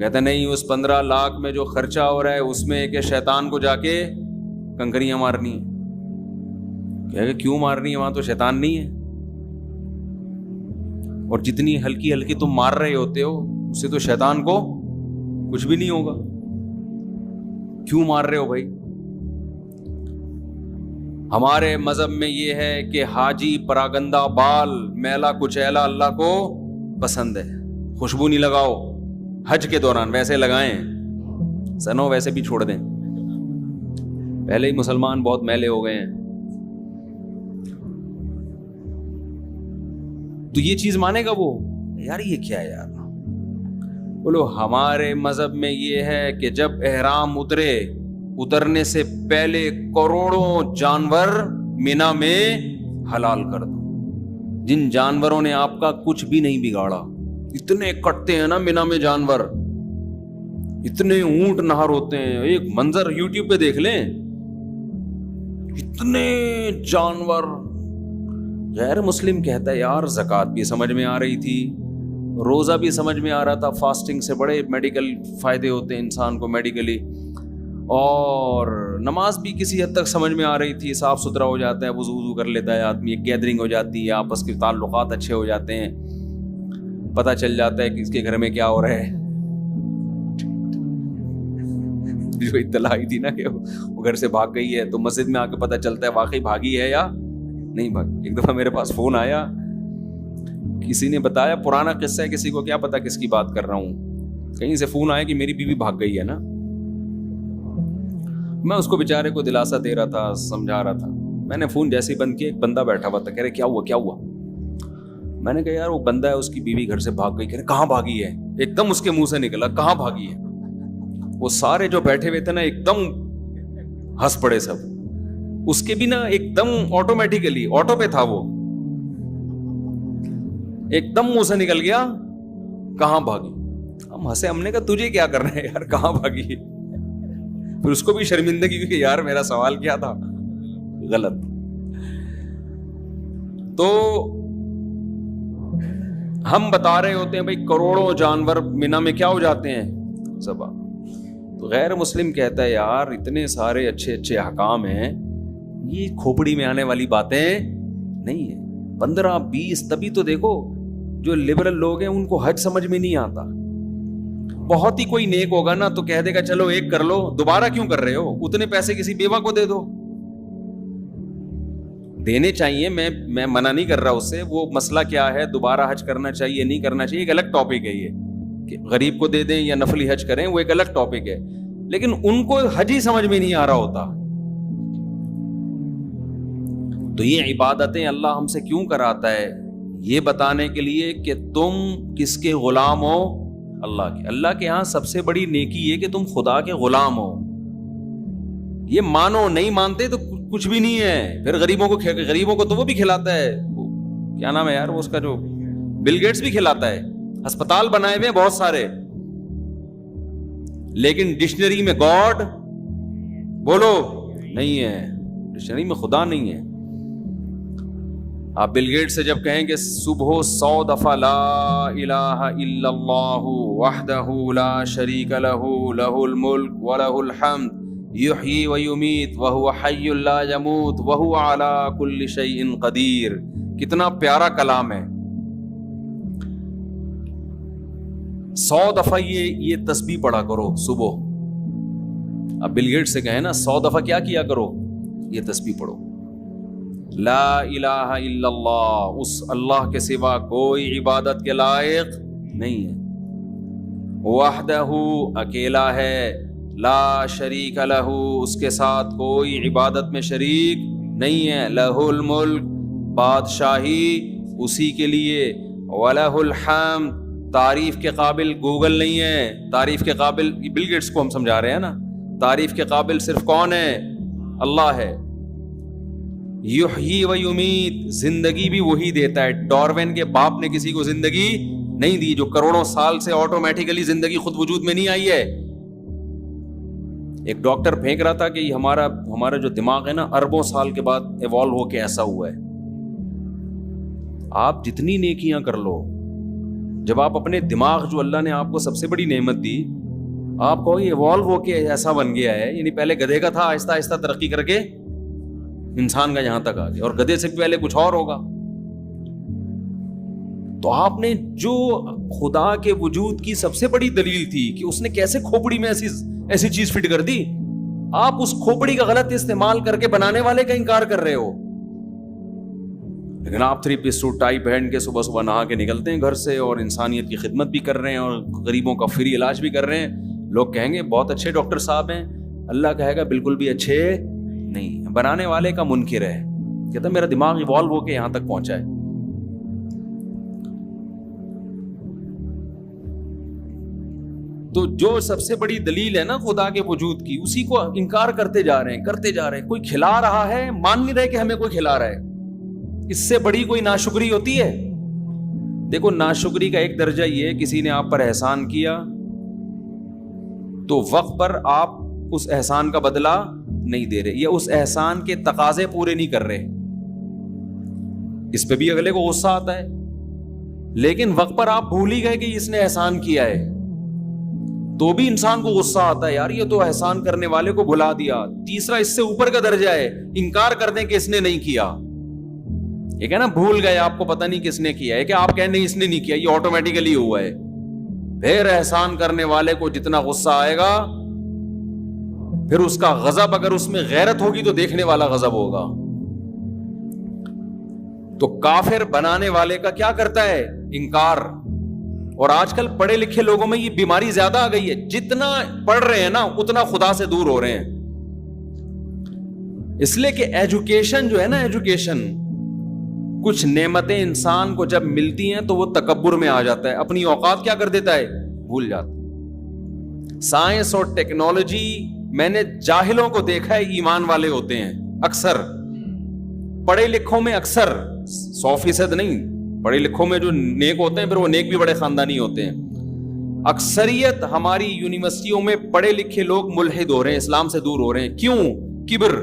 کہتا نہیں اس 15 لاکھ میں جو خرچہ ہو رہا ہے اس میں کہ شیطان کو جا کے کنکریاں مارنی ہے. کہ کیوں مارنی ہے, وہاں تو شیطان نہیں ہے, اور جتنی ہلکی ہلکی تم مار رہے ہوتے ہو اس سے تو شیطان کو کچھ بھی نہیں ہوگا, کیوں مار رہے ہو بھائی. ہمارے مذہب میں یہ ہے کہ حاجی پراگندہ بال میلا کچیلا اللہ کو پسند ہے. خوشبو نہیں لگاؤ حج کے دوران, ویسے لگائیں سنو, ویسے بھی چھوڑ دیں, پہلے ہی مسلمان بہت میلے ہو گئے ہیں. تو یہ چیز مانے گا وہ, یار یہ کیا ہے یار. بولو ہمارے مذہب میں یہ ہے کہ جب احرام اترنے سے پہلے کروڑوں جانور مینا میں حلال کر دو. جن جانوروں نے آپ کا کچھ بھی نہیں بگاڑا, اتنے کٹتے ہیں نا مینا میں جانور, اتنے اونٹ نہر ہوتے ہیں, ایک منظر یوٹیوب پہ دیکھ لیں, اتنے جانور. غیر مسلم کہتا ہے یار زکوٰۃ بھی سمجھ میں آ رہی تھی, روزہ بھی سمجھ میں آ رہا تھا, فاسٹنگ سے بڑے میڈیکل فائدے ہوتے ہیں انسان کو میڈیکلی, اور نماز بھی کسی حد تک سمجھ میں آ رہی تھی, صاف ستھرا ہو جاتا ہے, وضو کر لیتا ہے آدمی, ایک گیدرنگ ہو جاتی ہے, آپس کے تعلقات اچھے ہو جاتے ہیں, پتہ چل جاتا ہے کہ اس کے گھر میں کیا ہو رہا ہے. جو اطلاع آئی تھی نا کہ وہ گھر سے بھاگ گئی ہے, تو مسجد میں آ کے پتہ چلتا ہے واقعی بھاگی ہے یا نہیں بھاگی. ایک دفعہ میرے پاس فون آیا, کسی نے بتایا, پرانا قصہ ہے, کسی کو کیا پتا کس کی بات کر رہا ہوں, کہیں سے فون آیا کہ میری بیوی بھاگ گئی ہے نا. میں اس کو بیچارے کو دلاسا دے رہا تھا, سمجھا رہا تھا. میں نے فون جیسے ہی بند کیا, ایک بندہ بیٹھا ہوا تھا, کہہ رہے کیا ہوا کیا ہوا. میں نے کہا یار وہ بندہ ہے, اس کی بیوی گھر سے بھاگ گئی. کہہ رہے کہاں بھاگی ہے, ایک دم اس کے منہ سے نکلا کہاں بھاگی ہے. وہ سارے جو بیٹھے ہوئے تھے نا ایک دم ہنس پڑے سب, اس کے بھی نا ایک دم آٹومیٹیکلی آٹو پہ تھا, وہ ایک دم منہ سے نکل گیا کہاں بھاگی. ہم ہنسے, ہم نے کہا تجھے کیا کرنا ہے یار کہاں بھاگی. پھر اس کو بھی شرمندگی کہ یار میرا سوال کیا تھا غلط. تو ہم بتا رہے ہوتے ہیں بھائی کروڑوں جانور مینا میں کیا ہو جاتے ہیں ذبح. تو غیر مسلم کہتا ہے یار اتنے سارے اچھے اچھے احکام ہیں, یہ کھوپڑی میں آنے والی باتیں نہیں ہیں. 15-20, تبھی تو دیکھو جو لبرل لوگ ہیں ان کو حج سمجھ میں نہیں آتا. بہت ہی کوئی نیک ہوگا نا تو کہہ دے گا چلو ایک کر لو, دوبارہ کیوں کر رہے ہو, اتنے پیسے کسی بیوہ کو دے دو. دینے چاہیے, میں منع نہیں کر رہا اس سے, وہ مسئلہ کیا ہے, دوبارہ حج کرنا چاہیے نہیں کرنا چاہیے, ایک الگ ٹاپک ہے یہ, کہ غریب کو دے دیں یا نفلی حج کریں, وہ ایک الگ ٹاپک ہے. لیکن ان کو حج ہی سمجھ میں نہیں آ رہا ہوتا. تو یہ عبادتیں اللہ ہم سے کیوں کراتا ہے, یہ بتانے کے لیے کہ تم کس کے غلام ہو, اللہ کے. اللہ کے ہاں سب سے بڑی نیکی یہ کہ تم خدا کے غلام ہو. یہ مانو, نہیں مانتے تو کچھ بھی نہیں ہے. پھر غریبوں کو تو وہ بھی کھلاتا ہے, کیا نام ہے یار وہ اس کا, جو بل گیٹس بھی کھلاتا ہے, ہسپتال بنائے ہوئے بہت سارے, لیکن ڈکشنری میں گاڈ بولو نہیں ہے, ڈکشنری میں خدا نہیں ہے. آپ بل گیٹ سے جب کہیں گے صبح 100 دفعہ لا الہ الا اللہ وحدہ لا شریک لہ لہ الملک ولہ الحمد یحیی ویمیت وہو حی لا یموت وہو علی کل شیء قدیر, کتنا پیارا کلام ہے. 100 دفعہ یہ تسبیح پڑھا کرو صبح. اب بل گیٹ سے کہیں نا 100 دفعہ کیا کیا کرو, یہ تسبیح پڑھو, لا الہ الا اللہ, اس اللہ کے سوا کوئی عبادت کے لائق نہیں ہے, وحدہ اکیلا ہے, لا شریک لہ اس کے ساتھ کوئی عبادت میں شریک نہیں ہے, لہ الملک بادشاہی اسی کے لیے, ولہ الحمد تعریف کے قابل گوگل نہیں ہے, تعریف کے قابل بل گیٹس کو ہم سمجھا رہے ہیں نا, تعریف کے قابل صرف کون ہے, اللہ ہے. یحیی و یمیت زندگی بھی وہی دیتا ہے. ڈاروین کے باپ نے کسی کو زندگی نہیں دی, جو کروڑوں سال سے آٹومیٹیکلی زندگی خود وجود میں نہیں آئی ہے. ایک ڈاکٹر پھینک رہا تھا کہ ہمارا جو دماغ ہے نا اربوں سال کے بعد ایوالو ہو کے ایسا ہوا ہے. آپ جتنی نیکیاں کر لو, جب آپ اپنے دماغ جو اللہ نے آپ کو سب سے بڑی نعمت دی, آپ کو ایوالو ہو کے ایسا بن گیا ہے, یعنی پہلے گدھے کا تھا, آہستہ آہستہ ترقی کر کے انسان کا یہاں تک آ گیا, اور گدھے سے پہلے کچھ اور ہوگا. تو آپ نے جو خدا کے وجود کی سب سے بڑی دلیل تھی کہ اس نے کیسے کھوپڑی میں ایسی چیز فٹ کر دی, آپ اس کھوپڑی کا غلط استعمال کر کے بنانے والے کا انکار کر رہے ہو. لیکن آپ 3 پیس سوٹ ٹائی پہن کے صبح صبح نہا کے نکلتے ہیں گھر سے, اور انسانیت کی خدمت بھی کر رہے ہیں, اور غریبوں کا فری علاج بھی کر رہے ہیں. لوگ کہیں گے بہت اچھے ڈاکٹر صاحب ہیں, اللہ کہے گا بالکل بھی اچھے نہیں, بنانے والے کا منکر ہے. کہتا میرا دماغ ایوالو ہو کے یہاں تک پہنچا ہے. تو جو سب سے بڑی دلیل ہے نا خدا کے وجود کی, اسی کو انکار کرتے جا رہے ہیں. کوئی کھلا رہا ہے, مان نہیں رہے کہ ہمیں کوئی کھلا رہا ہے. اس سے بڑی کوئی ناشکری ہوتی ہے؟ دیکھو ناشکری کا ایک درجہ یہ ہے, کسی نے آپ پر احسان کیا تو وقت پر آپ اس احسان کا بدلہ نہیں دے رہے, یا اس احسان کے تقاضے پورے نہیں کر رہے. اس پہ بھی اگلے کو غصہ آتا ہے, لیکن وقت پر آپ بھول ہی گئے کہ اس نے احسان کیا ہے, تو بھی انسان کو غصہ آتا ہے, یار یہ تو احسان کرنے والے کو بھلا دیا. تیسرا اس سے اوپر کا درجہ ہے, انکار کر دیں کہ اس نے نہیں کیا. یہ کہ نا بھول گئے, آپ کو پتہ نہیں کس نے کیا ہے, کہ آپ کہیں نہیں اس نے نہیں کیا, یہ آٹومیٹیکلی ہوا ہے. پھر احسان کرنے والے کو جتنا غصہ آئے گا, پھر اس کا غضب, اگر اس میں غیرت ہوگی تو دیکھنے والا غضب ہوگا. تو کافر بنانے والے کا کیا کرتا ہے؟ انکار. اور آج کل پڑھے لکھے لوگوں میں یہ بیماری زیادہ آ گئی ہے, جتنا پڑھ رہے ہیں نا اتنا خدا سے دور ہو رہے ہیں. اس لیے کہ ایجوکیشن جو ہے نا, ایجوکیشن, کچھ نعمتیں انسان کو جب ملتی ہیں تو وہ تکبر میں آ جاتا ہے, اپنی اوقات کیا کر دیتا ہے, بھول جاتا ہے. سائنس اور ٹیکنالوجی, میں نے جاہلوں کو دیکھا ہے ایمان والے ہوتے ہیں اکثر, پڑھے لکھوں میں اکثر, 100% نہیں, پڑھے لکھوں میں جو نیک ہوتے ہیں پھر وہ نیک بھی بڑے خاندانی ہوتے ہیں. اکثریت ہماری یونیورسٹیوں میں پڑھے لکھے لوگ ملحد ہو رہے ہیں, اسلام سے دور ہو رہے ہیں. کیوں؟ کبر,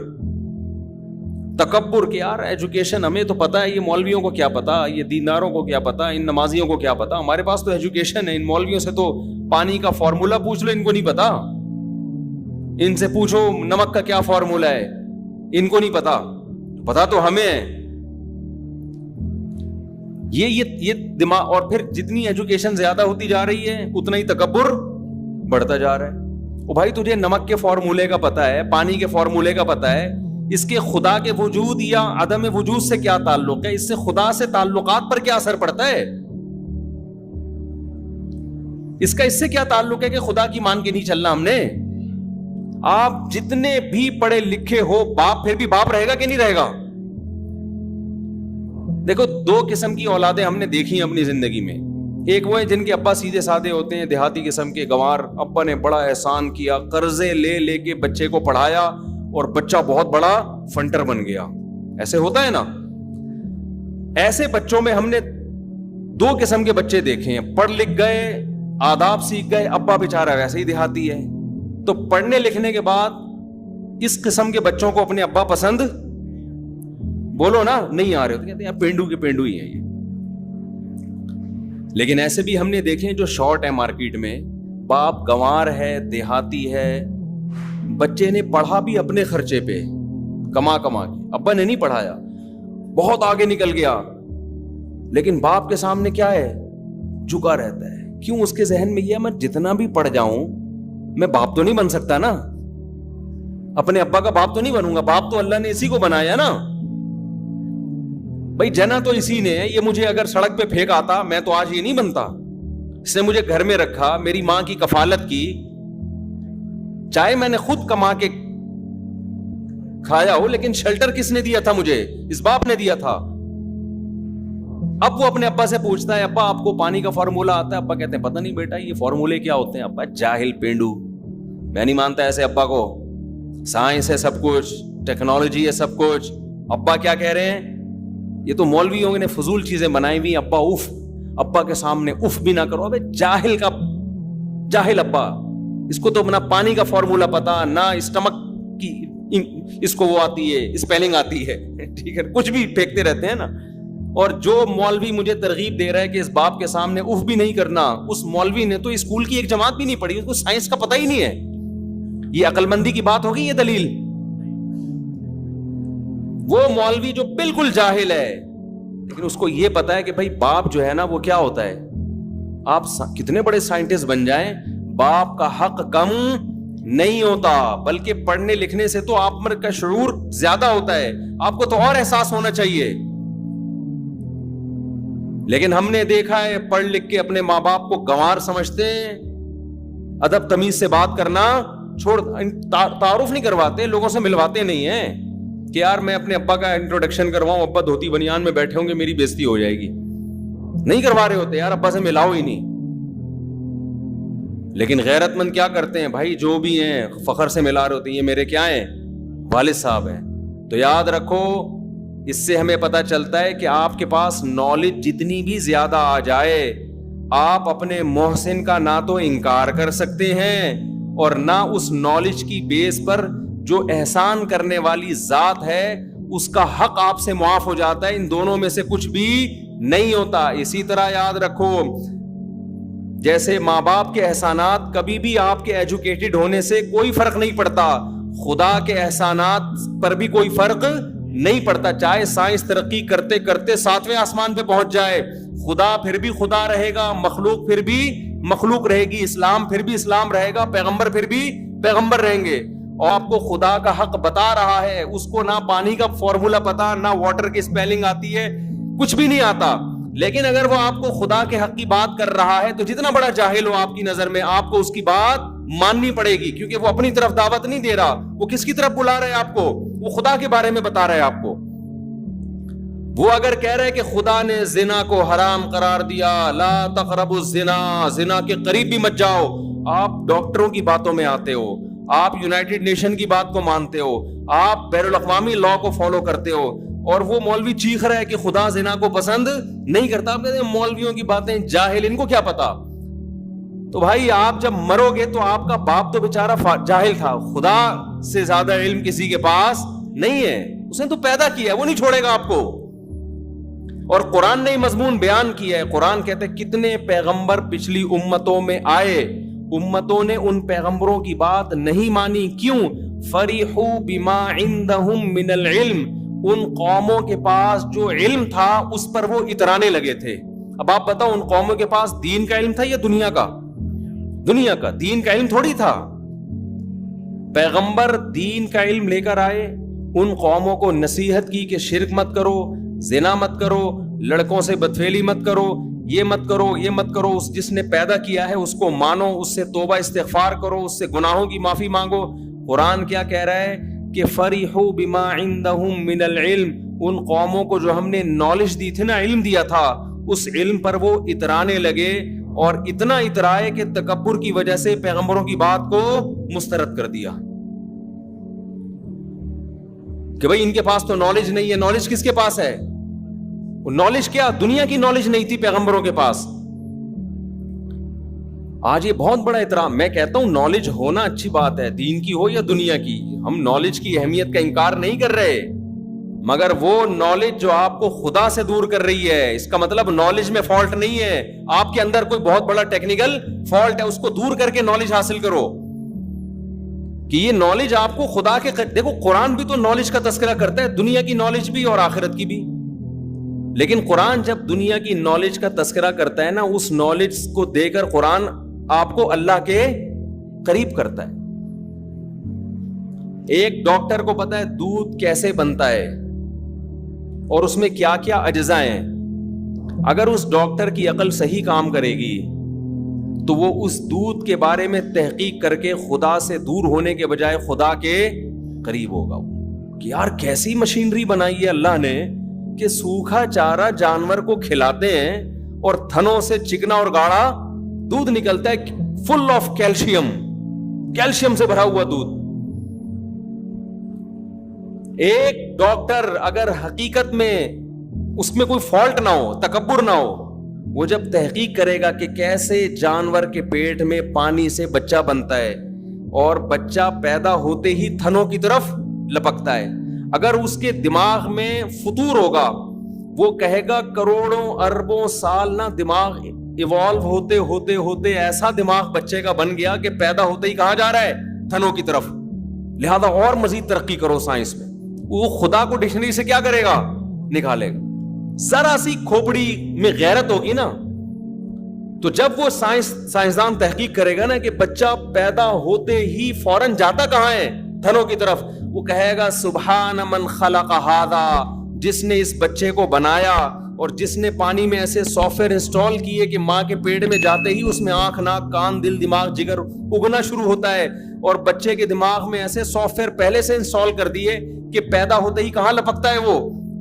تکبر, کہ یار ایجوکیشن ہمیں تو پتا ہے, یہ مولویوں کو کیا پتا, یہ دینداروں کو کیا پتا, ان نمازیوں کو کیا پتا, ہمارے پاس تو ایجوکیشن ہے. ان مولویوں سے تو پانی کا فارمولا پوچھ لو, ان کو نہیں پتا. ان سے پوچھو نمک کا کیا فارمولا ہے, ان کو نہیں پتا, پتا تو ہمیں ہے. یہ دماغ. اور پھر جتنی ایجوکیشن زیادہ ہوتی جا رہی ہے اتنا ہی تکبر بڑھتا جا رہا ہے. او بھائی تجھے نمک کے فارمولے کا پتا ہے, پانی کے فارمولے کا پتا ہے, اس کے خدا کے وجود یا عدم وجود سے کیا تعلق ہے, اس سے خدا سے تعلقات پر کیا اثر پڑتا ہے, اس کا اس سے کیا تعلق ہے کہ خدا کی مان کے نہیں چلنا ہم نے. آپ جتنے بھی پڑھے لکھے ہو, باپ پھر بھی باپ رہے گا کہ نہیں رہے گا. دیکھو 2 قسم کی اولادیں ہم نے دیکھی ہیں اپنی زندگی میں. ایک وہ ہے جن کے ابا سیدھے سادے ہوتے ہیں, دیہاتی قسم کے گنوار, ابا نے بڑا احسان کیا, قرضے لے لے کے بچے کو پڑھایا اور بچہ بہت بڑا فنٹر بن گیا. ایسے ہوتا ہے نا. ایسے بچوں میں ہم نے 2 قسم کے بچے دیکھے ہیں, پڑھ لکھ گئے, آداب سیکھ گئے, ابا بیچارہ ویسے ہی دیہاتی ہے. تو پڑھنے لکھنے کے بعد اس قسم کے بچوں کو اپنے ابا پسند, بولو نا, نہیں آ رہے, تو کہتے ہیں پینڈو کے پینڈو ہی ہیں یہ. لیکن ایسے بھی ہم نے دیکھے جو شارٹ ہے مارکیٹ میں, باپ گنوار ہے, دیہاتی ہے, بچے نے پڑھا بھی اپنے خرچے پہ, کما کے, ابا نے نہیں پڑھایا, بہت آگے نکل گیا, لیکن باپ کے سامنے کیا ہے, جھکا رہتا ہے. کیوں؟ اس کے ذہن میں یہ, میں جتنا بھی پڑھ جاؤں میں باپ تو نہیں بن سکتا نا, اپنے ابا کا باپ تو نہیں بنوں گا, باپ تو اللہ نے اسی کو بنایا نا بھائی, جنا تو اسی نے. یہ مجھے اگر سڑک پہ پھینک آتا میں تو آج یہ نہیں بنتا. اس نے مجھے گھر میں رکھا, میری ماں کی کفالت کی, چاہے میں نے خود کما کے کھایا ہو, لیکن شیلٹر کس نے دیا تھا مجھے؟ اس باپ نے دیا تھا. اب وہ اپنے ابا سے پوچھتا ہے, ابا آپ کو پانی کا فارمولا آتا ہے؟ ابا کہتے ہیں پتہ نہیں بیٹا, یہ فارمولے کیا ہوتے ہیں. ابا جاہل پینڈو, میں نہیں مانتا ایسے ابا کو. سائنس ہے سب کچھ, ٹیکنالوجی ہے سب کچھ. ابا کیا کہہ رہے ہیں, یہ تو مولویوں نے فضول چیزیں بنائی ہوئی. ابا اف, ابا کے سامنے اف بھی نہ کرو. ابے جاہل کا جاہل ابا, اس کو تو نہ پانی کا فارمولا پتا, نہ اسٹمک کی اس کو وہ آتی ہے, اسپیلنگ آتی ہے, ٹھیک ہے, کچھ بھی پھینکتے رہتے ہیں نا. اور جو مولوی مجھے ترغیب دے رہا ہے کہ اس باپ کے سامنے اف بھی نہیں کرنا، اس مولوی نے تو اسکول کی ایک جماعت بھی نہیں پڑھی، اس کو سائنس کا پتہ ہی نہیں ہے. یہ عقل مندی کی بات ہوگی؟ یہ دلیل؟ وہ مولوی جو بالکل جاہل ہے لیکن اس کو یہ پتا ہے کہ بھائی باپ جو ہے نا وہ کیا ہوتا ہے. آپ کتنے بڑے سائنٹسٹ بن جائیں، باپ کا حق کم نہیں ہوتا، بلکہ پڑھنے لکھنے سے تو آپ کا شعور زیادہ ہوتا ہے. آپ کو تو اور احساس ہونا چاہیے. لیکن ہم نے دیکھا ہے پڑھ لکھ کے اپنے ماں باپ کو گنوار سمجھتے ہیں، ادب تمیز سے بات کرنا چھوڑ، تعارف نہیں کرواتے، لوگوں سے ملواتے نہیں ہیں کہ یار میں اپنے ابا کا انٹروڈکشن کرواؤں، ابا دھوتی بنیان میں بیٹھے ہوں گے میری بےزتی ہو جائے گی. نہیں کروا رہے ہوتے، یار ابا سے ملاؤ ہی نہیں. لیکن غیرت مند کیا کرتے ہیں بھائی، جو بھی ہیں فخر سے ملا رہے ہوتے ہیں، یہ میرے کیا ہیں؟ والد صاحب ہیں. تو یاد رکھو، اس سے ہمیں پتا چلتا ہے کہ آپ کے پاس نالج جتنی بھی زیادہ آ جائے، آپ اپنے محسن کا نہ تو انکار کر سکتے ہیں اور نہ اس نالج کی بیس پر جو احسان کرنے والی ذات ہے اس کا حق آپ سے معاف ہو جاتا ہے. ان دونوں میں سے کچھ بھی نہیں ہوتا. اسی طرح یاد رکھو، جیسے ماں باپ کے احسانات کبھی بھی آپ کے ایجوکیٹڈ ہونے سے کوئی فرق نہیں پڑتا، خدا کے احسانات پر بھی کوئی فرق نہیں پڑتا. چاہے سائنس ترقی کرتے کرتے 7ویں آسمان پہ پہنچ جائے، خدا پھر بھی خدا رہے گا، مخلوق پھر بھی مخلوق رہے گی، اسلام پھر بھی اسلام رہے گا، پیغمبر پھر بھی پیغمبر رہیں گے. اور آپ کو خدا کا حق بتا رہا ہے، اس کو نہ پانی کا فارمولا پتا، نہ واٹر کی اسپیلنگ آتی ہے، کچھ بھی نہیں آتا. لیکن اگر وہ آپ کو خدا کے حق کی بات کر رہا ہے تو جتنا بڑا جاہل ہو آپ کی نظر میں، آپ کو اس کی بات ماننی پڑے گی، کیونکہ وہ اپنی طرف دعوت نہیں دے رہا. وہ کس کی طرف بلا رہا ہے آپ کو؟ وہ خدا کے بارے میں بتا رہا ہے آپ کو. وہ اگر کہہ رہے کہ خدا نے زنا کو حرام قرار دیا، لا تقربوا الزنا، زنا کے قریب بھی مت جاؤ، آپ ڈاکٹروں کی باتوں میں آتے ہو، آپ یونائٹڈ نیشن کی بات کو مانتے ہو، آپ بین الاقوامی لا کو فالو کرتے ہو، اور وہ مولوی چیخ رہا ہے کہ خدا زنا کو پسند نہیں کرتا. آپ کہتے ہیں مولویوں کی باتیں، جاہل، ان کو کیا پتا. تو بھائی آپ جب مرو گے تو آپ کا باپ تو بیچارہ جاہل تھا، خدا سے زیادہ علم کسی کے پاس نہیں ہے، اس نے تو پیدا کیا ہے، وہ نہیں چھوڑے گا آپ کو. اور قرآن نے مضمون بیان کیا ہے. قرآن کہتے ہیں کتنے پیغمبر پچھلی امتوں میں آئے، امتوں نے ان پیغمبروں کی بات نہیں مانی. کیوں؟ فریحوا بما عندهم من العلم، ان قوموں کے پاس جو علم تھا اس پر وہ اترانے لگے تھے. اب آپ بتاؤ، ان قوموں کے پاس دین کا علم تھا یا دنیا کا؟ دنیا کا. دین کا علم تھوڑی تھا. پیغمبر دین کا علم لے کر آئے، ان قوموں کو نصیحت کی کہ شرک مت کرو، زنا مت کرو، لڑکوں سے بدفعلی مت کرو، یہ مت کرو، یہ مت کرو. اس جس نے پیدا کیا ہے اس کو مانو، اس سے توبہ استغفار کرو، اس سے گناہوں کی معافی مانگو. قرآن کیا کہہ رہا ہے کہ فریحوا بما عندهم من العلم، ان قوموں کو جو ہم نے نالج دی تھی نا، علم دیا تھا، اس علم پر وہ اترانے لگے، اور اتنا اترائے کہ تکبر کی وجہ سے پیغمبروں کی بات کو مسترد کر دیا کہ بھئی ان کے پاس تو نالج نہیں ہے. نالج کس کے پاس ہے؟ نالج کیا؟ دنیا کی نالج نہیں تھی پیغمبروں کے پاس. آج یہ بہت بڑا احترام. میں کہتا ہوں نالج ہونا اچھی بات ہے، دین کی ہو یا دنیا کی. ہم نالج کی اہمیت کا انکار نہیں کر رہے، مگر وہ نالج جو آپ کو خدا سے دور کر رہی ہے، اس کا مطلب نالج میں فالٹ نہیں ہے، آپ کے اندر کوئی بہت بڑا ٹیکنیکل فالٹ ہے، اس کو دور کر کے نالج حاصل کرو. کہ یہ نالج آپ کو خدا کے دیکھو قرآن بھی تو نالج کا تذکرہ کرتا ہے، دنیا کی نالج بھی اور آخرت کی بھی. لیکن قرآن جب دنیا کی نالج کا تذکرہ کرتا ہے نا، اس نالج کو دے کر قرآن آپ کو اللہ کے قریب کرتا ہے. ایک ڈاکٹر کو پتا ہے دودھ کیسے بنتا ہے اور اس میں کیا کیا اجزاء ہیں. اگر اس ڈاکٹر کی عقل صحیح کام کرے گی تو وہ اس دودھ کے بارے میں تحقیق کر کے خدا سے دور ہونے کے بجائے خدا کے قریب ہوگا. کہ یار کیسی مشینری بنائی ہے اللہ نے کہ سوکھا چارہ جانور کو کھلاتے ہیں اور تھنوں سے چکنا اور گاڑھا دودھ نکلتا ہے، فل آف کیلشیم، کیلشیم سے بھرا ہوا دودھ. ایک ڈاکٹر اگر حقیقت میں اس میں کوئی فالٹ نہ ہو، تکبر نہ ہو، وہ جب تحقیق کرے گا کہ کیسے جانور کے پیٹ میں پانی سے بچہ بنتا ہے اور بچہ پیدا ہوتے ہی تھنوں کی طرف لپکتا ہے، اگر اس کے دماغ میں فطور ہوگا، وہ کہے گا کروڑوں اربوں سال نہ دماغ ایوالو ہوتے ہوتے ہوتے ایسا دماغ بچے کا بن گیا کہ پیدا ہوتے ہی کہاں جا رہا ہے؟ تھنوں کی طرف. لہذا اور مزید ترقی کرو سائنس میں. وہ خدا کو ڈکشنری سے کیا کرے گا؟ نکالے گا. ذرا سی کھوپڑی میں غیرت ہوگی نا, تو جب وہ سائنسدان تحقیق کرے گا نا کہ بچہ پیدا ہوتے ہی فوراً جاتا کہاں ہے؟ تھنوں کی طرف. وہ کہے گا سبحان من خلق ھذا, جس نے اس بچے کو بنایا اور جس نے پانی میں ایسے سافٹ ویئر انسٹال کیے کہ ماں کے پیٹ میں جاتے ہی اس میں آنکھ, ناک, کان, دل, دماغ, جگر اگنا شروع ہوتا ہے, اور بچے کے دماغ میں ایسے سافٹ ویئر پہلے سے انسٹال کر دیے کہ پیدا ہوتے ہی کہاں لپکتا ہے وہ؟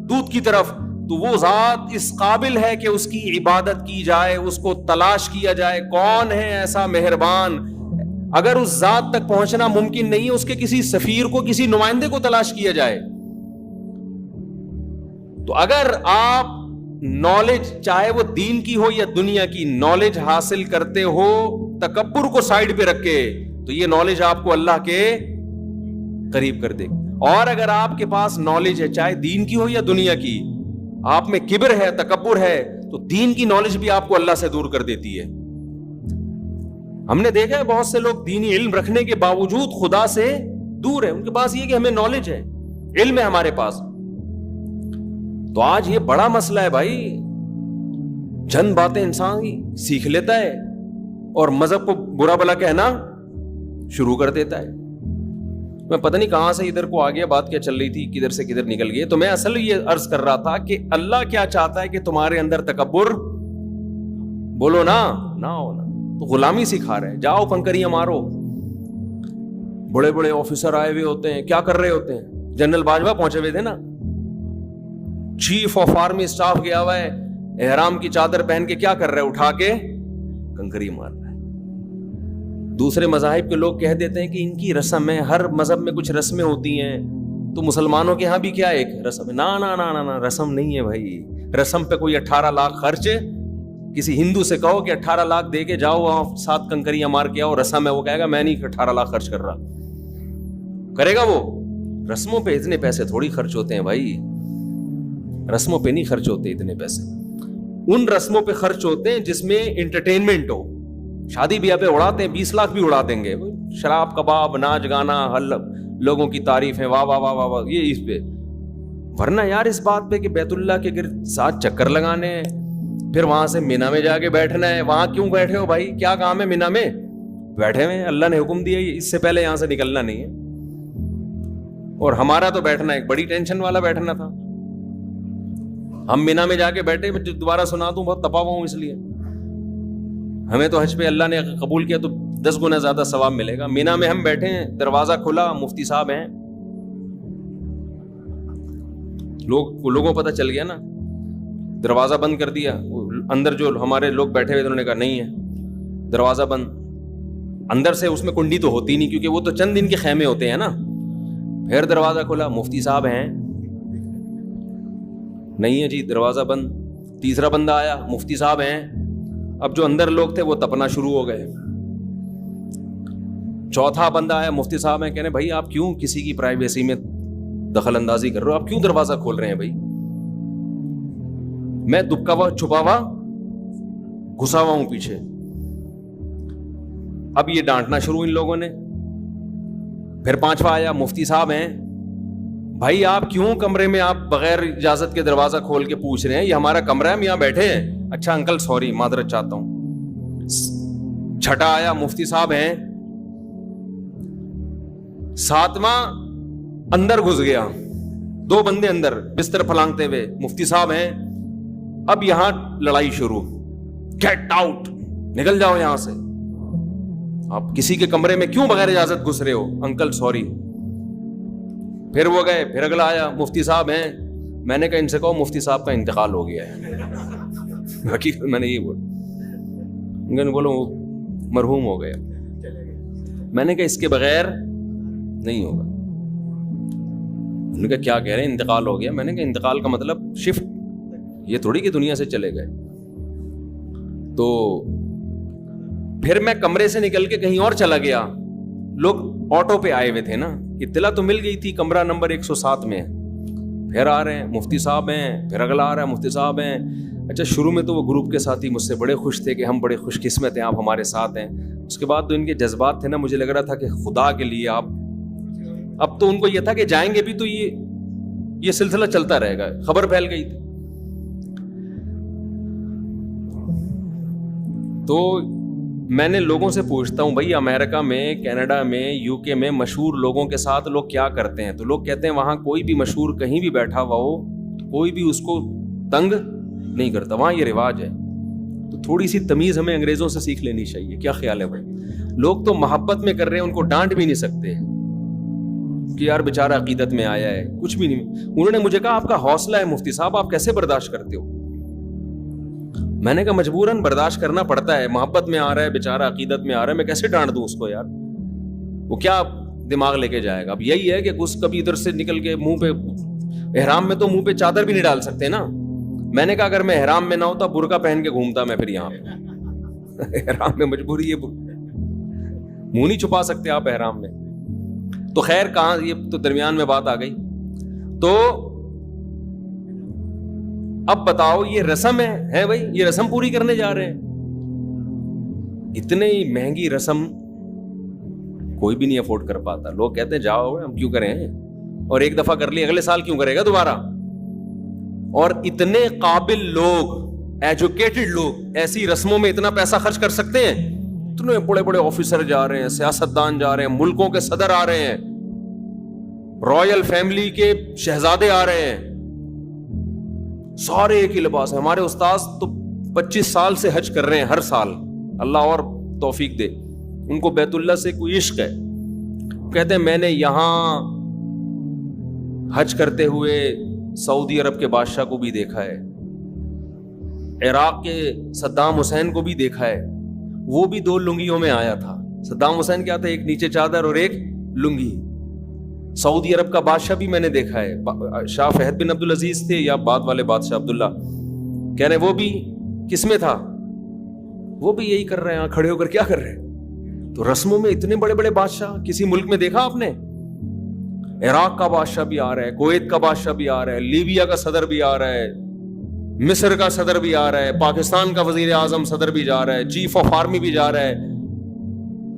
دودھ کی طرف. تو وہ ذات اس قابل ہے کہ اس کی عبادت کی جائے, اس کو تلاش کیا جائے. کون ہے ایسا مہربان؟ اگر اس ذات تک پہنچنا ممکن نہیں ہے, اس کے کسی سفیر کو, کسی نمائندے کو تلاش کیا جائے. تو اگر آپ نالج, چاہے وہ دین کی ہو یا دنیا کی, نالج حاصل کرتے ہو تکبر کو سائڈ پہ رکھ کے, تو یہ نالج آپ کو اللہ کے قریب کر دے. اور اگر آپ کے پاس نالج ہے, چاہے دین کی ہو یا دنیا کی, آپ میں کبر ہے, تکبر ہے, تو دین کی نالج بھی آپ کو اللہ سے دور کر دیتی ہے. ہم نے دیکھا ہے بہت سے لوگ دینی علم رکھنے کے باوجود خدا سے دور ہے. ان کے پاس یہ کہ ہمیں نالج ہے, علم ہے ہمارے پاس. تو آج یہ بڑا مسئلہ ہے بھائی. چند باتیں انسان سیکھ لیتا ہے اور مذہب کو برا بلا کہنا شروع کر دیتا ہے. میں پتہ نہیں کہاں سے ادھر کو آ گیا, بات کیا چل رہی تھی, کدھر سے کدھر نکل گئی. تو میں اصل یہ عرض کر رہا تھا کہ اللہ کیا چاہتا ہے کہ تمہارے اندر تکبر, بولو نا, نہ ہو نا. تو غلامی سکھا رہے ہیں, جاؤ کنکریاں مارو. بڑے بڑے آفیسر آئے ہوئے ہوتے ہیں, کیا کر رہے ہوتے ہیں؟ جنرل باجوہ پہنچے ہوئے تھے نا, چیف آف آرمی اسٹاف گیا ہوا ہے, احرام کی چادر پہن کے کیا کر رہے ہیں؟ اٹھا کے کنکری مار رہا ہے. دوسرے مذاہب کے لوگ کہہ دیتے ہیں کہ ان کی رسم ہے, ہر مذہب میں کچھ رسمیں ہوتی ہیں, تو مسلمانوں کے ہاں بھی کیا ایک رسم ہے. نا نا نا نا, رسم نہیں ہے بھائی. رسم پہ کوئی 18 لاکھ خرچ, کسی ہندو سے کہو کہ 18 لاکھ دے کے جاؤ وہاں 7 کنکریاں مار کے آؤ, رسم ہے, وہ کہے گا میں نہیں 18 لاکھ خرچ کر رہا. کرے گا وہ؟ رسموں پہ اتنے پیسے تھوڑی خرچ ہوتے ہیں بھائی, رسموں پہ نہیں خرچ ہوتے اتنے پیسے. ان رسموں پہ خرچ ہوتے ہیں جس میں انٹرٹینمنٹ ہو. شادی بیاہ پہ اڑاتے ہیں, 20 لاکھ بھی اڑا دیں گے, شراب کباب, ناچ گانا, لوگوں کی تعریفیں, واہ واہ واہ واہ واہ, یہ اس پہ. ورنہ یار اس بات پہ کہ بیت اللہ کے گرد 7 چکر لگانے ہیں, پھر وہاں سے مینا میں جا کے بیٹھنا ہے. وہاں کیوں بیٹھے ہو بھائی؟ کیا کام ہے مینا میں بیٹھے ہوئے؟ اللہ نے حکم دیا, اس سے پہلے یہاں سے نکلنا نہیں ہے. اور ہمارا تو بیٹھنا ایک بڑی ٹینشن والا بیٹھنا تھا. ہم مینا میں جا کے بیٹھے, میں دوبارہ سنا دوں, بہت تپا ہوا ہوں, اس لیے ہمیں تو حج پہ اللہ نے قبول کیا تو 10 گنا زیادہ ثواب ملے گا. مینا میں ہم بیٹھے ہیں, دروازہ کھلا, مفتی صاحب ہیں, لوگوں پتہ چل گیا نا, دروازہ بند کر دیا. اندر جو ہمارے لوگ بیٹھے ہوئے انہوں نے کہا نہیں ہے, دروازہ بند. اندر سے اس میں کنڈی تو ہوتی نہیں, کیونکہ وہ تو چند دن کے خیمے ہوتے ہیں نا. پھر دروازہ کھلا, مفتی صاحب ہیں, نہیں ہے جی, دروازہ بند. تیسرا بندہ آیا, مفتی صاحب ہیں. اب جو اندر لوگ تھے وہ تپنا شروع ہو گئے. چوتھا بندہ آیا, مفتی صاحب ہیں, کہنے بھائی آپ کیوں کسی کی پرائیویسی میں دخل اندازی کر رہے ہو, آپ کیوں دروازہ کھول رہے ہیں بھائی؟ میں دبکا ہوا, چھپا ہوا, گھسا ہوا ہوں پیچھے. اب یہ ڈانٹنا شروع ان لوگوں نے. پھر 5واں آیا, مفتی صاحب ہیں, بھائی آپ کیوں کمرے میں آپ بغیر اجازت کے دروازہ کھول کے پوچھ رہے ہیں؟ یہ ہمارا کمرہ ہے, ہم یہاں بیٹھے ہیں. اچھا انکل سوری, معذرت چاہتا ہوں. 6واں آیا, مفتی صاحب ہیں. 7واں اندر گھس گیا, 2 بندے اندر بستر پھلانگتے ہوئے, مفتی صاحب ہیں. اب یہاں لڑائی شروع, گیٹ آؤٹ, نکل جاؤ یہاں سے, آپ کسی کے کمرے میں کیوں بغیر اجازت گھس رہے ہو؟ Uncle sorry. پھر وہ گئے. پھر اگلا آیا, مفتی صاحب ہیں. میں نے کہا ان سے کہو مفتی صاحب کا انتقال ہو گیا ہے. حقیقت میں نے یہ بولا, بولو مرحوم ہو گیا. میں نے کہا اس کے بغیر نہیں ہوگا. انہوں نے کہا کیا کہہ رہے ہیں انتقال ہو گیا؟ میں نے کہا انتقال کا مطلب شفٹ, یہ تھوڑی کہ دنیا سے چلے گئے. تو پھر میں کمرے سے نکل کے کہیں اور چلا گیا. لوگ آٹو پہ آئے ہوئے تھے نا, اطلاع تو مل گئی تھی کمرہ نمبر 107 میں. پھر آ رہے ہیں مفتی صاحب ہیں, پھر اگلا آ رہا ہے مفتی صاحب ہیں. اچھا شروع میں تو وہ گروپ کے ساتھی مجھ سے بڑے خوش تھے کہ ہم بڑے خوش قسمت ہیں, آپ ہمارے ساتھ ہیں. اس کے بعد تو ان کے جذبات تھے نا, مجھے لگ رہا تھا کہ خدا کے لیے آپ, اب تو ان کو یہ تھا کہ جائیں گے بھی تو یہ سلسلہ چلتا رہے گا, خبر پھیل گئی تھی. تو میں نے لوگوں سے پوچھتا ہوں بھائی امریکہ میں, کینیڈا میں, یو کے میں مشہور لوگوں کے ساتھ لوگ کیا کرتے ہیں؟ تو لوگ کہتے ہیں وہاں کوئی بھی مشہور کہیں بھی بیٹھا ہوا ہو, کوئی بھی اس کو تنگ نہیں کرتا, وہاں یہ رواج ہے. تو تھوڑی سی تمیز ہمیں انگریزوں سے سیکھ لینی چاہیے. کیا خیال ہے بھائی؟ لوگ تو محبت میں کر رہے ہیں, ان کو ڈانٹ بھی نہیں سکتے کہ یار بیچارہ عقیدت میں آیا ہے, کچھ بھی نہیں. انہوں نے مجھے کہا آپ کا حوصلہ ہے مفتی صاحب, آپ کیسے برداشت کرتے ہو؟ میں نے کہا مجبوراً برداشت کرنا پڑتا ہے, محبت میں آ رہا ہے بیچارہ, عقیدت میں آ رہا ہے, میں کیسے ڈانٹ دوں اس کو یار؟ وہ کیا دماغ لے کے جائے گا؟ اب یہی ہے کہ اس کبھی ادھر سے نکل کے منہ پہ, احرام میں تو منہ پہ چادر بھی نہیں ڈال سکتے نا. میں نے کہا اگر میں احرام میں نہ ہوتا برقع پہن کے گھومتا میں پھر یہاں پہ. احرام میں مجبوری ہے, منہ نہیں چھپا سکتے آپ احرام میں. تو خیر کہاں, یہ تو درمیان میں بات آ گئی. تو اب بتاؤ یہ رسم ہے بھائی, یہ رسم پوری کرنے جا رہے ہیں. اتنی مہنگی رسم کوئی بھی نہیں افورڈ کر پاتا. لوگ کہتے ہیں جاؤ ہم کیوں کریں, اور ایک دفعہ کر لی اگلے سال کیوں کرے گا دوبارہ. اور اتنے قابل لوگ, ایجوکیٹڈ لوگ ایسی رسموں میں اتنا پیسہ خرچ کر سکتے ہیں؟ اتنے بڑے بڑے آفیسر جا رہے ہیں, سیاستدان جا رہے ہیں, ملکوں کے صدر آ رہے ہیں, رائل فیملی کے شہزادے آ رہے ہیں, سارے ایک ہی لباس ہے. ہمارے استاذ تو 25 سال سے حج کر رہے ہیں ہر سال, اللہ اور توفیق دے. ان کو بیت اللہ سے کوئی عشق ہے. کہتے ہیں میں نے یہاں حج کرتے ہوئے سعودی عرب کے بادشاہ کو بھی دیکھا ہے, عراق کے صدام حسین کو بھی دیکھا ہے, وہ بھی 2 لنگیوں میں آیا تھا. صدام حسین کیا تھا, ایک نیچے چادر اور ایک لنگی. سعودی عرب کا بادشاہ بھی میں نے دیکھا ہے, شاہ فہد بن عبدالعزیز تھے یا بعد والے بادشاہ عبداللہ, کہہ رہے وہ بھی کس میں تھا, وہ بھی یہی کر رہے ہیں, کھڑے ہو کر کیا کر رہے ہیں. تو رسموں میں اتنے بڑے بڑے بادشاہ کسی ملک میں دیکھا آپ نے؟ عراق کا بادشاہ بھی آ رہا ہے, کویت کا بادشاہ بھی آ رہا ہے, لیبیا کا صدر بھی آ رہا ہے, مصر کا صدر بھی آ رہا ہے, پاکستان کا وزیر اعظم صدر بھی جا رہا ہے, چیف آف آرمی بھی جا رہا ہے,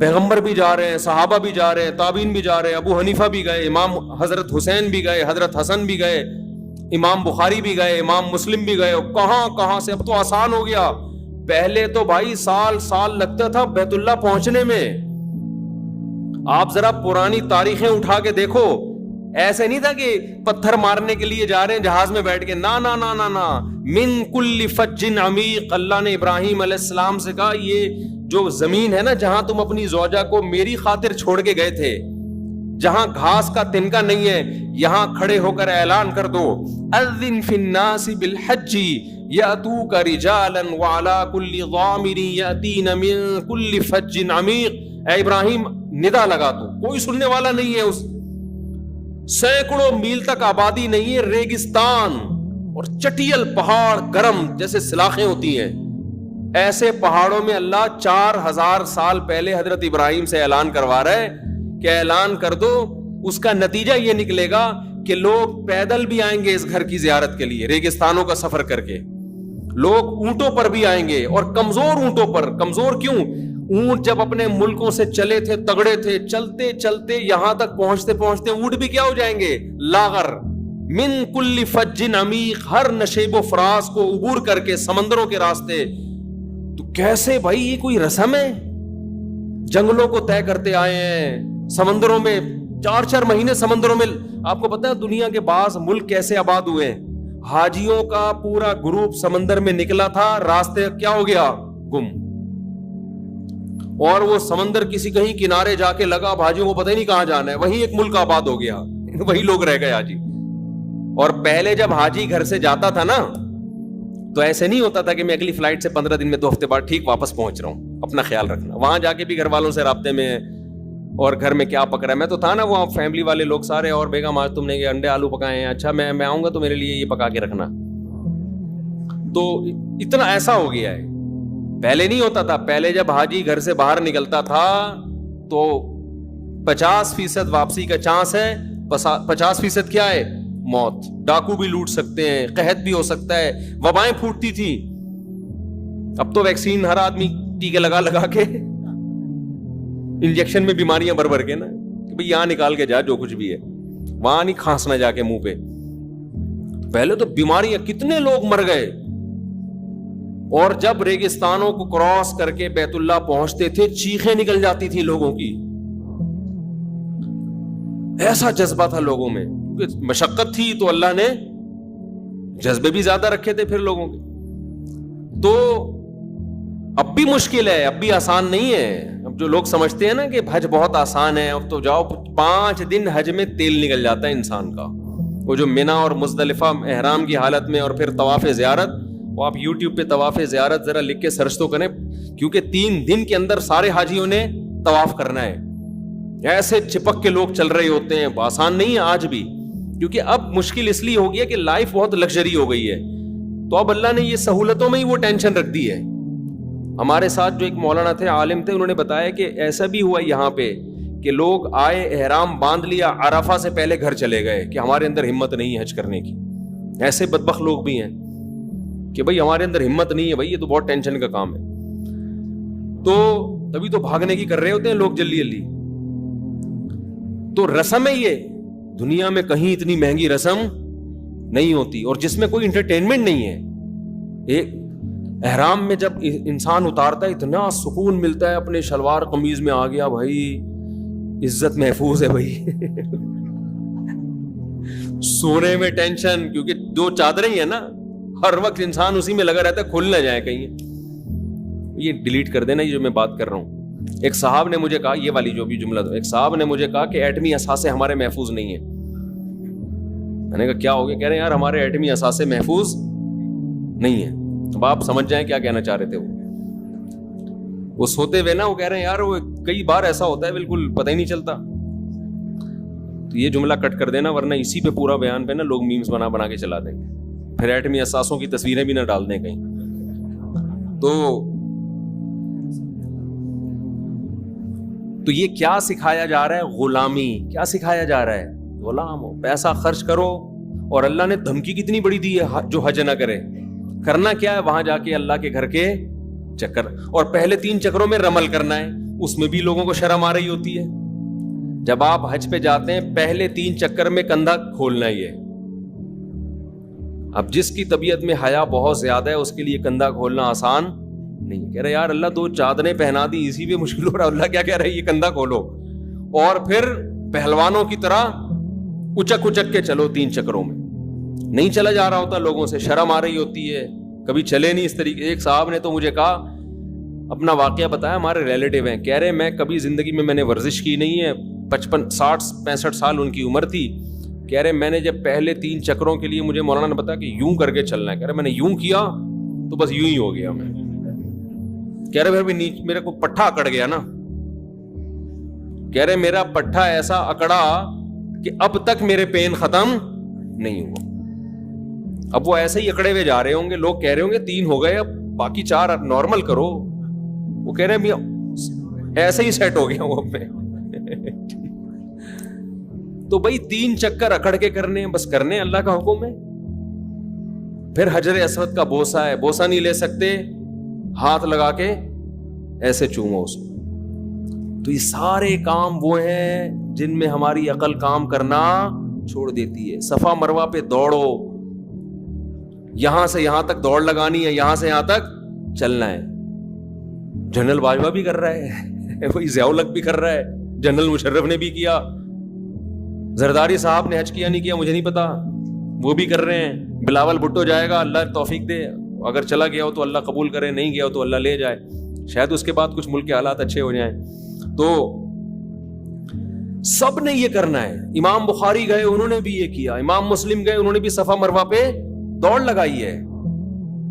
پیغمبر بھی جا رہے ہیں, صحابہ بھی جا رہے ہیں, تابعین بھی جا رہے ہیں, ابو حنیفہ بھی گئے, امام حضرت حسین بھی گئے, حضرت حسن بھی گئے, امام بخاری بھی گئے, امام مسلم بھی گئے. کہاں سے, اب تو آسان ہو گیا. پہلے تو بھائی سال لگتا تھا بیت اللہ پہنچنے میں. آپ ذرا پرانی تاریخیں اٹھا کے دیکھو, ایسے نہیں تھا کہ پتھر مارنے کے لیے جا رہے ہیں جہاز میں بیٹھ کے, نا نا نا نا نا. من کل فج عمیق, اللہ نے ابراہیم علیہ السلام سے کہا یہ جو زمین ہے نا جہاں تم اپنی زوجہ کو میری خاطر چھوڑ کے گئے تھے, جہاں گھاس کا تنکا نہیں ہے, یہاں کھڑے ہو کر اعلان کر دو اذن فی الناس بالحج یاتوک رجالا وعلی کل ضامر یاتین من کل فج عمیق. اے ابراہیم ندا لگا دو, کوئی سننے والا نہیں ہے, اس سینکڑوں میل تک آبادی نہیں ہے, ریگستان اور چٹیل پہاڑ گرم جیسے سلاخیں ہوتی ہیں, ایسے پہاڑوں میں اللہ 4000 سال پہلے حضرت ابراہیم سے اعلان کروا رہا ہے کہ اعلان کر دو. اس کا نتیجہ یہ نکلے گا کہ لوگ پیدل بھی آئیں گے اس گھر کی زیارت کے لیے, ریگستانوں کا سفر کر کے. لوگ اونٹوں پر بھی آئیں گے, اور کمزور اونٹوں پر. کمزور کیوں؟ اونٹ جب اپنے ملکوں سے چلے تھے, تگڑے تھے, چلتے چلتے یہاں تک پہنچتے پہنچتے اونٹ بھی کیا ہو جائیں گے, لاغر. من کل فج عمیق, ہر نشیب و فراز کو عبور کر کے سمندروں کے راستے. تو کیسے بھائی, یہ کوئی رسم ہے؟ جنگلوں کو طے کرتے آئے ہیں, سمندروں میں 4 مہینے سمندروں میں. آپ کو پتا ہے دنیا کے بعض ملک کیسے آباد ہوئے ہیں؟ حاجیوں کا پورا گروپ سمندر میں نکلا تھا, راستے کیا ہو گیا, گم. اور وہ سمندر کسی کہیں کنارے جا کے لگا, اب حاجیوں کو پتہ ہی نہیں کہاں جانا ہے, وہیں ایک ملک آباد ہو گیا, وہی لوگ رہ گئے حاجی. اور پہلے جب حاجی گھر سے جاتا تھا نا تو ایسے نہیں ہوتا تھا کہ میں اگلی فلائٹ سے 15 دن میں 2 ہفتے بعد ٹھیک واپس پہنچ رہا ہوں. اپنا خیال رکھنا. وہاں جا کے بھی گھر والوں سے رابطے میں, اور گھر میں کیا پک رہا ہے. میں تو تھا نا وہاں, فیملی والے لوگ سارے, اور بیگم آج تم نے یہ انڈے آلو پکائے ہیں, اچھا میں آؤں گا تو میرے لیے یہ پکا کے رکھنا. تو اتنا ایسا ہو گیا ہے. پہلے نہیں ہوتا تھا. پہلے جب حاجی گھر سے باہر نکلتا تھا تو 50% واپسی کا چانس ہے, 50% کیا ہے, موت. ڈاکو بھی لوٹ سکتے ہیں, قحط بھی ہو سکتا ہے, وبائیں پھوٹتی تھی. اب تو ویکسین ہر آدمی ٹیکے لگا کے انجیکشن میں بیماریاں بھر کے نا کہ بھئی یہاں نکال کے جا جو کچھ بھی ہے, وہاں نہیں کھانسنا جا کے منہ پہ. پہلے تو بیماریاں, کتنے لوگ مر گئے. اور جب ریگستانوں کو کراس کر کے بیت اللہ پہنچتے تھے چیخیں نکل جاتی تھی لوگوں کی. ایسا جذبہ تھا لوگوں میں, مشقت تھی تو اللہ نے جذبے بھی زیادہ رکھے تھے پھر لوگوں کے. تو اب بھی مشکل ہے, اب بھی آسان نہیں ہے. اب جو لوگ سمجھتے ہیں نا کہ حج بہت آسان ہے, اب تو جاؤ 5 دن حج میں تیل نکل جاتا ہے انسان کا. وہ جو منا اور مزدلفہ احرام کی حالت میں, اور پھر طواف زیارت, وہ آپ یوٹیوب پہ طواف زیارت ذرا لکھ کے سرچ تو کریں, کیونکہ 3 دن کے اندر سارے حاجیوں نے طواف کرنا ہے. ایسے چپک کے لوگ چل رہے ہوتے ہیں, آسان نہیں ہے آج بھی, کیونکہ اب مشکل اس لیے ہو گئی ہے کہ لائف بہت لگژری ہو گئی ہے. تو اب اللہ نے یہ سہولتوں میں ہی وہ ٹینشن رکھ دی ہے. ہمارے ساتھ جو ایک مولانا تھے, عالم تھے, انہوں نے بتایا کہ ایسا بھی ہوا یہاں پہ کہ لوگ آئے, احرام باندھ لیا, عرفہ سے پہلے گھر چلے گئے کہ ہمارے اندر ہمت نہیں ہے حج کرنے کی. ایسے بدبخت لوگ بھی ہیں کہ بھئی ہمارے اندر ہمت نہیں ہے, بھئی یہ تو بہت ٹینشن کا کام ہے. تو تبھی تو بھاگنے کی کر رہے ہوتے ہیں لوگ جلدی جلدی. تو رسم ہے یہ, دنیا میں کہیں اتنی مہنگی رسم نہیں ہوتی, اور جس میں کوئی انٹرٹینمنٹ نہیں ہے. ایک احرام میں جب انسان اتارتا ہے اتنا سکون ملتا ہے, اپنے شلوار قمیض میں آ گیا بھائی, عزت محفوظ ہے بھائی. سونے میں ٹینشن, کیونکہ 2 چادریں ہی ہیں نا, ہر وقت انسان اسی میں لگا رہتا ہے, کھل نہ جائے کہیں. یہ ڈیلیٹ کر دینا یہ جو میں بات کر رہا ہوں. ایک صاحب نے مجھے کہا, یہ والی جو بھی جملہ تھا, ایک صاحب نے مجھے کہا کہ ایٹمی اثاثے ہمارے محفوظ نہیں ہیں. میں نے کہا کیا ہو گیا؟ کہہ رہے ہیں یار ہمارے ایٹمی اثاثے محفوظ نہیں ہیں. اب آپ سمجھ جائیں کیا کہنا چاہ رہے تھے. وہ سوتے ہوئے نا, وہ کہہ رہے ہیں یار وہ کئی بار ایسا ہوتا ہے بالکل پتہ ہی نہیں چلتا. تو یہ جملہ کٹ کر دینا, ورنہ اسی پہ پورا بیان پہ نا لوگ میمز بنا کے چلا دیں گے, پھر ایٹمی اثاثوں کی تصویریں بھی نہ ڈال دیں کہیں. تو یہ کیا سکھایا جا رہا ہے؟ غلامی. کیا سکھایا جا رہا ہے؟ غلام ہو, پیسہ خرچ کرو. اور اللہ نے دھمکی کتنی بڑی دی ہے جو حج نہ کرے. کرنا کیا ہے؟ وہاں جا کے اللہ کے گھر کے چکر, اور پہلے 3 چکروں میں رمل کرنا ہے. اس میں بھی لوگوں کو شرم آ رہی ہوتی ہے. جب آپ حج پہ جاتے ہیں پہلے 3 چکر میں کندھا کھولنا ہی ہے. اب جس کی طبیعت میں حیا بہت زیادہ ہے اس کے لیے کندھا کھولنا آسان نہیں. کہہ رہے یار اللہ 2 چادریں پہنا دی, اسی پہ مشکل ہو رہا. اللہ کیا کہہ رہا ہے؟ یہ کندھا کھولو, اور پھر پہلوانوں کی طرح اچک کے چلو 3 چکروں میں. نہیں چلا جا رہا ہوتا, لوگوں سے شرم آ رہی ہوتی ہے, کبھی چلے نہیں اس طریقے. ایک صاحب نے تو مجھے کہا, اپنا واقعہ بتایا, ہمارے ریلیٹیو ہیں, کہہ رہے میں کبھی زندگی میں نے ورزش کی نہیں ہے, 55-60-65 سال ان کی عمر تھی. کہہ رہے میں نے جب پہلے 3 چکروں کے لیے مجھے مولانا نے بتایا کہ یوں کر کے چلنا ہے, کہہ رہے میں نے یوں کیا تو بس یوں ہی ہو گیا. میں کہہ رہے پھر بھی میرے کو پٹھا اکڑ گیا نا. کہہ رہے میرا پٹھا ایسا اکڑا کہ اب تک میرے پین ختم نہیں ہوا. اب وہ ایسے ہی اکڑے ہوئے جا رہے ہوں گے, لوگ کہہ رہے ہوں گے 3 ہو گئے, اب باقی 4 نارمل کرو. وہ کہہ رہے ہیں ایسے ہی سیٹ ہو گیا وہ اب میں. تو بھائی 3 چکر اکڑ کے کرنے, بس کرنے, اللہ کا حکم ہے. پھر حجر اسود کا بوسہ ہے, بوسہ نہیں لے سکتے, ہاتھ لگا کے ایسے چومو اس کو. تو یہ سارے کام وہ ہیں جن میں ہماری عقل کام کرنا چھوڑ دیتی ہے. صفا مروہ پہ دوڑو, یہاں سے یہاں تک دوڑ لگانی ہے, یہاں سے یہاں تک چلنا ہے. جنرل باجوہ بھی کر رہا ہے, وہی ضیاء الحق بھی کر رہا ہے, جنرل مشرف نے بھی کیا, زرداری صاحب نے حج کیا نہیں کیا مجھے نہیں پتا, وہ بھی کر رہے ہیں. بلاول بھٹو جائے گا, اللہ توفیق دے, اگر چلا گیا ہو تو اللہ قبول کرے, نہیں گیا ہو تو اللہ لے جائے, شاید اس کے بعد کچھ ملک کے حالات اچھے ہو جائیں. تو سب نے یہ کرنا ہے. امام بخاری گئے, انہوں نے بھی یہ کیا. امام مسلم گئے, انہوں نے بھی صفا مروہ پہ دوڑ لگائی ہے.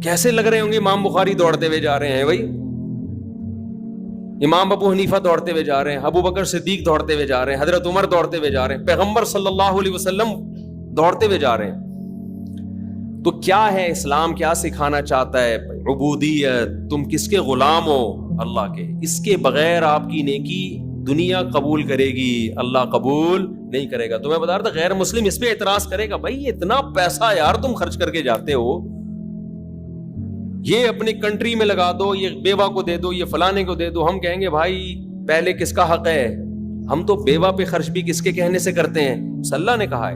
کیسے لگ رہے ہوں گے امام بخاری دوڑتے ہوئے جا رہے ہیں بھائی, امام ابو حنیفہ دوڑتے ہوئے جا رہے ہیں, ابو بکر صدیق دوڑتے ہوئے جا رہے ہیں, حضرت عمر دوڑتے ہوئے جا رہے ہیں, پیغمبر صلی اللہ علیہ وسلم دوڑتے ہوئے جا رہے ہیں. تو کیا ہے اسلام, کیا سکھانا چاہتا ہے؟ عبودیت. تم کس کے غلام ہو؟ اللہ کے. اس کے بغیر آپ کی نیکی دنیا قبول کرے گی، اللہ قبول نہیں کرے گا. تو میں بتا رہا تھا غیر مسلم اس پہ اعتراض کرے گا، بھائی اتنا پیسہ یار تم خرچ کر کے جاتے ہو، یہ اپنی کنٹری میں لگا دو، یہ بیوہ کو دے دو، یہ فلانے کو دے دو. ہم کہیں گے بھائی پہلے کس کا حق ہے؟ ہم تو بیوہ پہ خرچ بھی کس کے کہنے سے کرتے ہیں؟ اللہ نے کہا ہے.